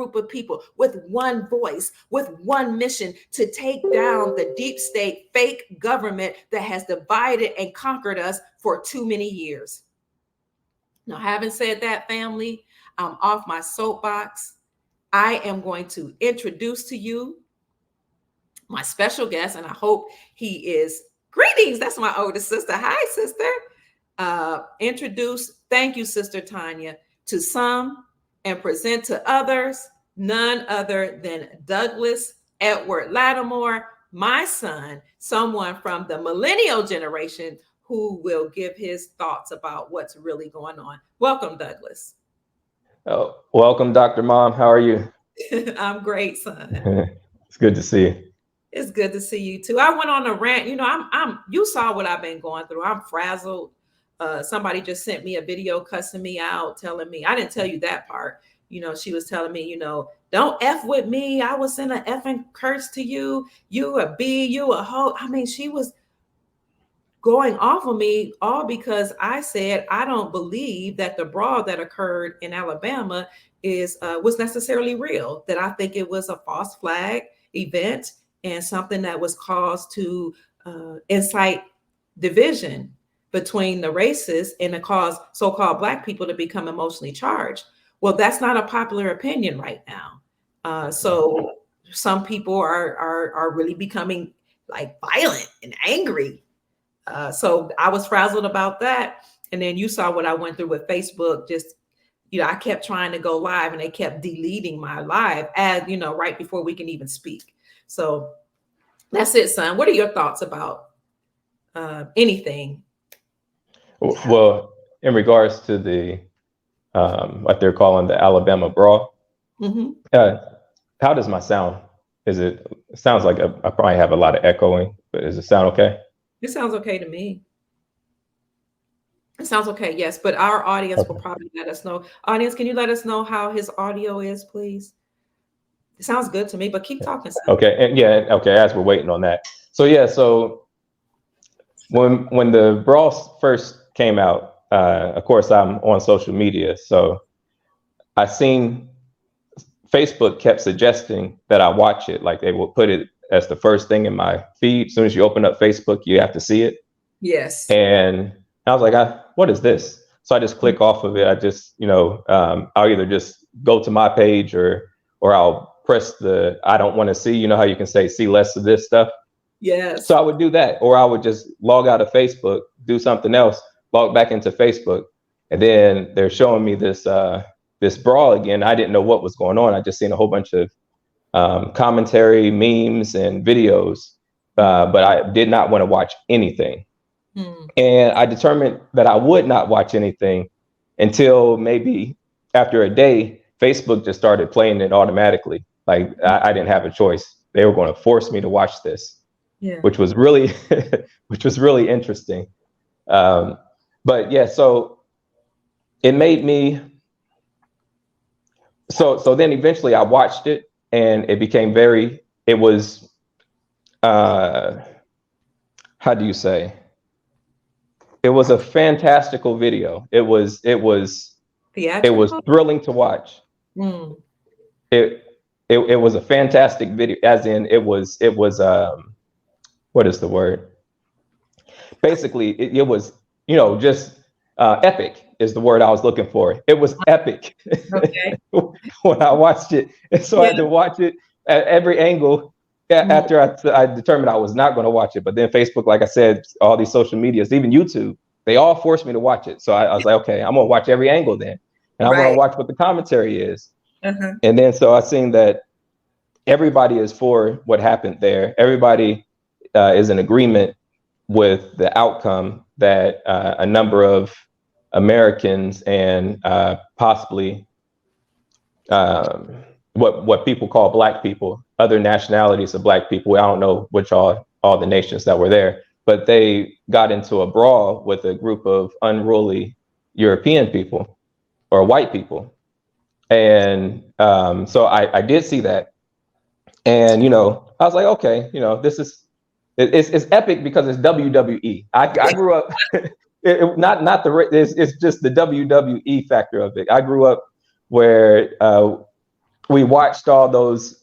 group of people with one voice, with one mission to take down the deep state fake government that has divided and conquered us for too many years. Now, having said that, family, I'm off my soapbox. I am going to introduce to you my special guest, and I hope he is. Greetings. That's my older sister. Hi, sister. Thank you, Sister Tanya, to some and present to others, none other than Douglas Edward Lattimore, my son, someone from the millennial generation who will give his thoughts about what's really going on. Welcome, Douglas. Oh, welcome, Dr. Mom. How are you? I'm great, son. It's good to see you. It's good to see you too. I went on a rant. You know, you saw what I've been going through. I'm frazzled. Somebody just sent me a video cussing me out, telling me, I didn't tell you that part. You know, she was telling me, you know, don't F with me. I was send an effing curse to you. You a B, you a hoe. I mean, she was going off of me all because I said, I don't believe that the brawl that occurred in Alabama was necessarily real, that I think it was a false flag event and something that was caused to incite division between the races and to cause so-called Black people to become emotionally charged. Well, that's not a popular opinion right now. So some people are really becoming like violent and angry. So I was frazzled about that. And then you saw what I went through with Facebook. Just, you know, I kept trying to go live and they kept deleting my live ad, you know, right before we can even speak. So that's it, son. What are your thoughts about anything? Well, in regards to the what they're calling the Alabama brawl, how does my sound? It sounds like I probably have a lot of echoing, but does it sound okay? It sounds okay to me. It sounds okay, yes, but our audience will probably let us know. Audience, can you let us know how his audio is, please? It sounds good to me, but keep talking. Son. Okay, and yeah, okay, as we're waiting on that. So yeah, so when the brawl first came out, of course I'm on social media, so I seen Facebook kept suggesting that I watch it, like they will put it as the first thing in my feed. As soon as you open up Facebook, you have to see it. Yes. And I was like, what is this? So I just click off of it. I just, you know, I'll either just go to my page or I'll press the I don't want to see, you know how you can say see less of this stuff. Yes. So I would do that, or I would just log out of Facebook, do something else, log back into Facebook, and then they're showing me this this brawl again. I didn't know what was going on. I just seen a whole bunch of commentary, memes, and videos, but I did not want to watch anything. And I determined that I would not watch anything until maybe after a day, Facebook just started playing it automatically. Like I didn't have a choice. They were going to force me to watch this, which was really, interesting. But yeah, so it made me. So then eventually I watched it, and it became it was, how do you say? It was a fantastical video. It was thrilling to watch. It was a fantastic video, as in it was what is the word? Basically, it was, you know, just epic is the word I was looking for. It was epic. Okay. When I watched it. And so I had to watch it at every angle after I determined I was not going to watch it. But then Facebook, like I said, all these social medias, even YouTube, they all forced me to watch it. So I was like, okay, I'm going to watch every angle then. And I want to watch what the commentary is. And then so I seen that everybody is for what happened there. Everybody is in agreement with the outcome that a number of Americans and possibly what people call Black people, other nationalities of Black people. I don't know which all the nations that were there, but they got into a brawl with a group of unruly European people or white people. And so I did see that. And, you know, I was like, okay, you know, it's epic because it's WWE. I grew up, it's just the WWE factor of it. I grew up where we watched those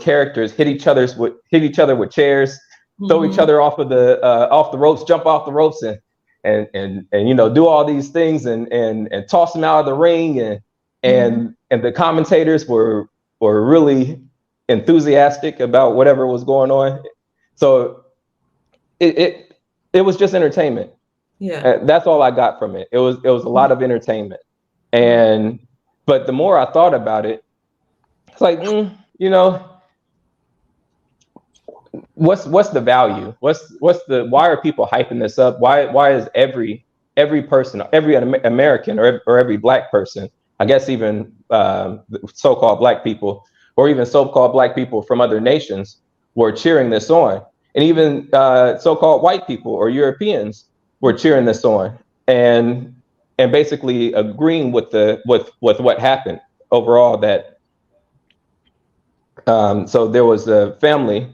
characters hit each other with chairs, throw each other off the ropes, jump off the ropes, and do all these things and toss them out of the ring, and the commentators were really enthusiastic about whatever was going on. So it was just entertainment. Yeah, That's all I got from it. It was a lot of entertainment. But the more I thought about it, it's like, what's the value? Why are people hyping this up? Why is every person, every American or every Black person, I guess even so-called Black people, or even so-called Black people from other nations, were cheering this on, and even so-called white people or Europeans were cheering this on, and basically agreeing with what happened overall. That so there was a family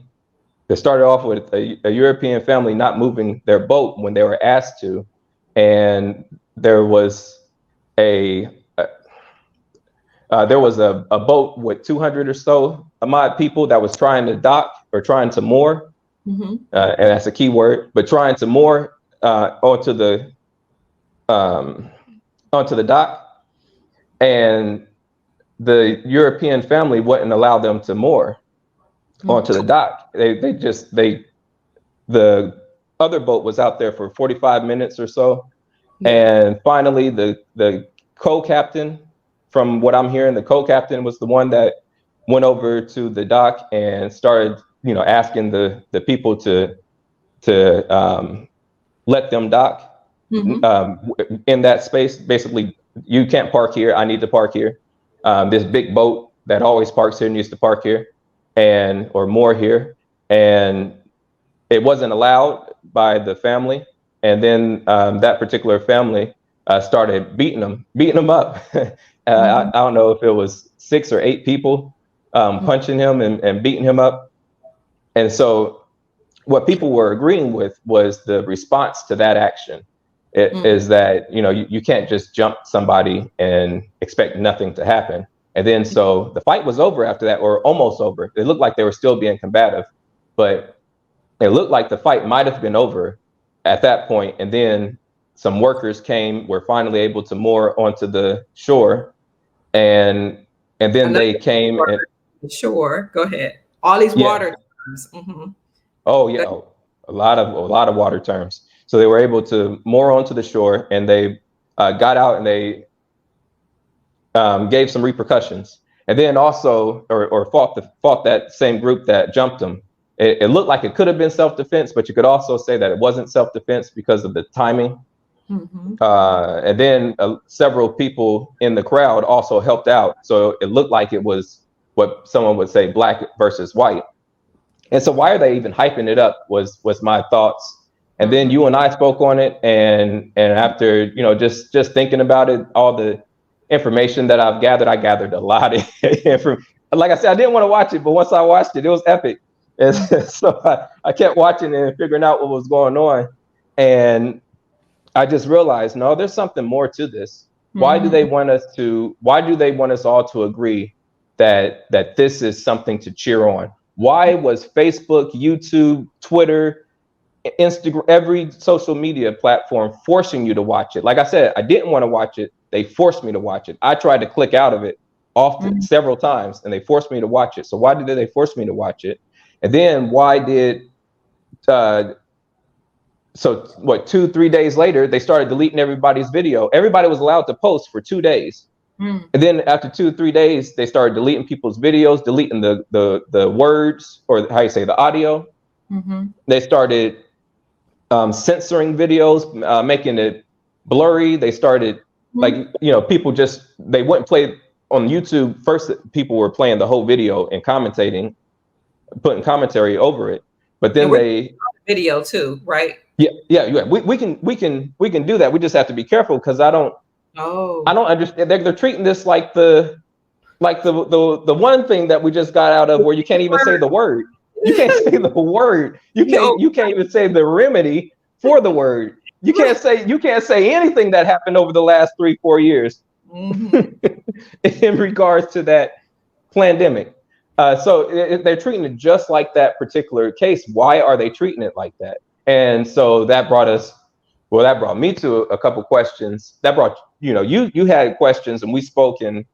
that started off with a European family not moving their boat when they were asked to, and there was a boat with 200 or so Ahmad people that was trying to dock or trying to moor, and that's a key word, but trying to moor onto the dock, and the European family wouldn't allow them to moor onto the dock. The other boat was out there for 45 minutes or so, and finally the co-captain, from what I'm hearing, the co-captain was the one that went over to the dock and started, asking the people to let them dock in that space. Basically, you can't park here. I need to park here. This big boat that always parks here needs to park here, or more here. And it wasn't allowed by the family. And then that particular family started beating them up. I don't know if it was 6 or 8 people punching him and beating him up. And so what people were agreeing with was the response to that action. Is that, you can't just jump somebody and expect nothing to happen. And then so the fight was over after that, or almost over. It looked like they were still being combative, but it looked like the fight might have been over at that point. And then some workers were finally able to moor onto the shore, and then they came and sure, go ahead. All these water terms. Oh yeah, a lot of water terms. So they were able to moor onto the shore, and they got out, and they gave some repercussions, and then also or fought that same group that jumped them. It looked like it could have been self-defense, but you could also say that it wasn't self-defense because of the timing. And then several people in the crowd also helped out, so it looked like it was what someone would say Black versus white. And so why are they even hyping it up was my thoughts. And then you and I spoke on it, and after just thinking about it, all the information that I gathered a lot of information. Like I said, I didn't want to watch it, but once I watched it, it was epic. And so I kept watching and figuring out what was going on, and I just realized, no, there's something more to this. Why do they want us all to agree that this is something to cheer on? Why was Facebook, YouTube, Twitter, Instagram, every social media platform forcing you to watch it? Like I said, I didn't want to watch it. They forced me to watch it. I tried to click out of it often, several times, and they forced me to watch it. So why did they force me to watch it? And then why did, so what, 2-3 days later, they started deleting everybody's video. Everybody was allowed to post for 2 days. And then after 2-3 days, they started deleting people's videos, deleting the words, or how you say, the audio. They started censoring videos, making it blurry. They started people they wouldn't play on YouTube. First, people were playing the whole video and commentating, putting commentary over it. But then they video too, right? Yeah. We can do that. We just have to be careful, because I don't understand. They're treating this like the one thing that we just got out of, where you can't even say the word. You can't say the word. You can't even say the remedy for the word. You can't say anything that happened over the last 3-4 years. in regards to that pandemic. So they're treating it just like that particular case. Why are they treating it like that? And so that brought me to a couple questions. That brought, you had questions and we spoke, and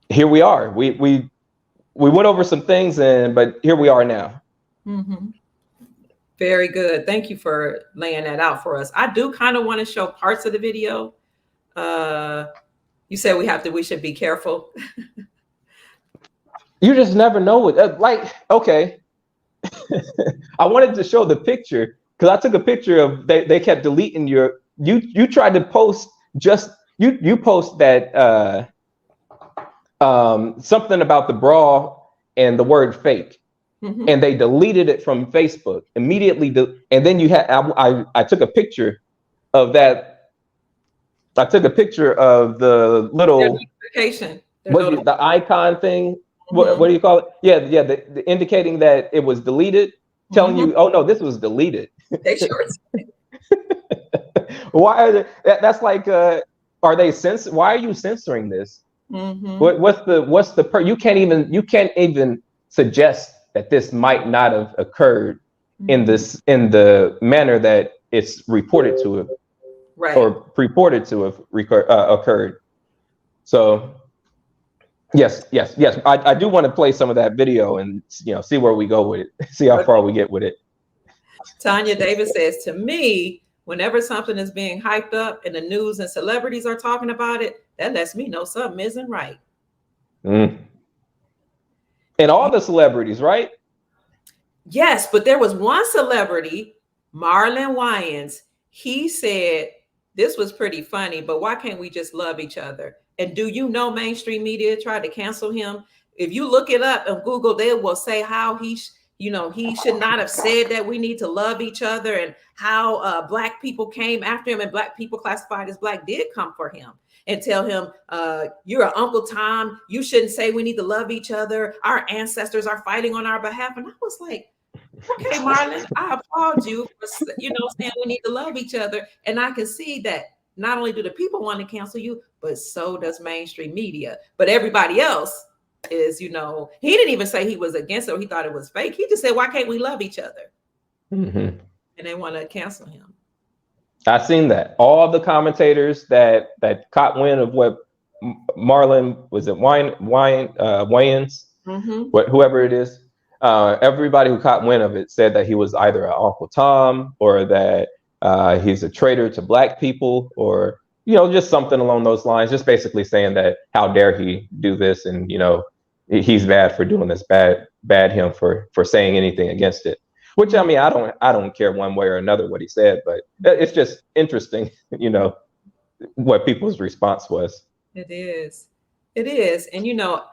here we are. We went over some things, but here we are now. Very good. Thank you for laying that out for us. I do kind of want to show parts of the video. You said we should be careful. You just never know what, okay. I wanted to show the picture because I took a picture of, they kept deleting you tried to post you post that something about the Brawl and the word fake. And they deleted it from Facebook immediately. And then I took a picture of that. I took a picture of the little the icon thing. What do you call it? Yeah, the indicating that it was deleted, telling you, oh no, this was deleted. They sure. Why are they? That's like, are they why are you censoring this? What's the you can't even suggest that this might not have occurred in the manner that it's reported to have, or purported to have occurred. So yes, I do want to play some of that video and see where we go with it, see how far we get with it. Tanya Davis says, to me, whenever something is being hyped up and the news and celebrities are talking about it, that lets me know something isn't right. And all the celebrities, right? Yes, but there was one celebrity, Marlon Wayans. He said this was pretty funny, but why can't we just love each other? And do you know mainstream media tried to cancel him? If you look it up on Google, they will say how he should not have said that we need to love each other, and how Black people came after him, and Black people classified as Black did come for him and tell him, you're an Uncle Tom. You shouldn't say we need to love each other. Our ancestors are fighting on our behalf. And I was like, okay, Marlon, I applaud you for saying we need to love each other. And I can see that not only do the people want to cancel you, but so does mainstream media. But everybody else is, he didn't even say he was against it or he thought it was fake. He just said, why can't we love each other? And they want to cancel him. I've seen that. All the commentators that caught wind of what Marlon, was it Wayans, whoever it is, everybody who caught wind of it said that he was either an Uncle Tom, or that he's a traitor to Black people, or just something along those lines. Just basically saying that how dare he do this, and he's bad for doing this, bad him for saying anything against it. Which, I mean, I don't care one way or another what he said, but it's just interesting, what people's response was. It is. And,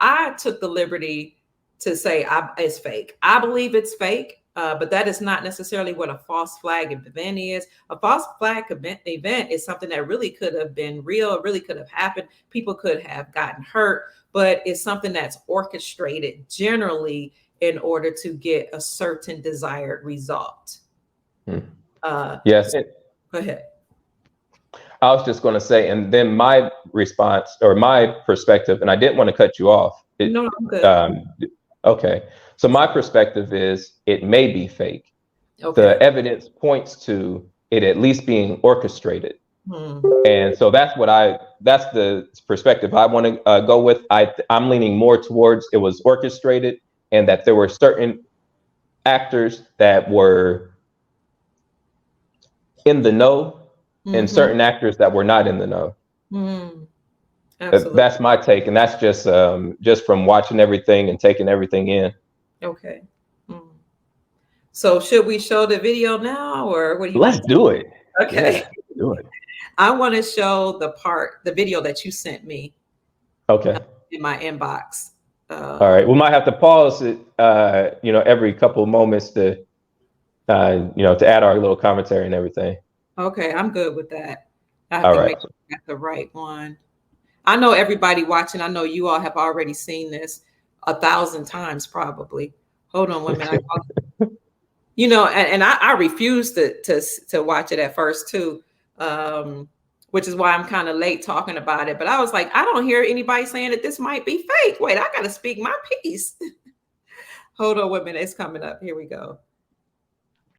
I took the liberty to say it's fake. I believe it's fake, but that is not necessarily what a false flag event is. A false flag event is something that really could have been real. It really could have happened. People could have gotten hurt, but it's something that's orchestrated generally in order to get a certain desired result. Yes. Go ahead. I was just going to say, and then my response or my perspective, and I didn't want to cut you off. No, I'm good. Okay. So my perspective is it may be fake. Okay. The evidence points to it at least being orchestrated. And so that's the perspective I want to go with. I'm leaning more towards it was orchestrated, and that there were certain actors that were in the know and certain actors that were not in the know. That's my take, and that's just from watching everything and taking everything in. Okay. So should we show the video now, or what do you? Let's do it. Okay. Yeah, do it. I want to show the video that you sent me. Okay. In my inbox. All right. We might have to pause it, every couple of moments to add our little commentary and everything. Okay, I'm good with that. I have to make sure I got the right one. I know everybody watching, I know you all have already seen this 1,000 times probably. Hold on 1 minute. I refused to watch it at first too. which is why I'm kind of late talking about it. But I was like, I don't hear anybody saying that this might be fake. Wait, I got to speak my piece. Hold on, wait a minute. It's coming up. Here we go.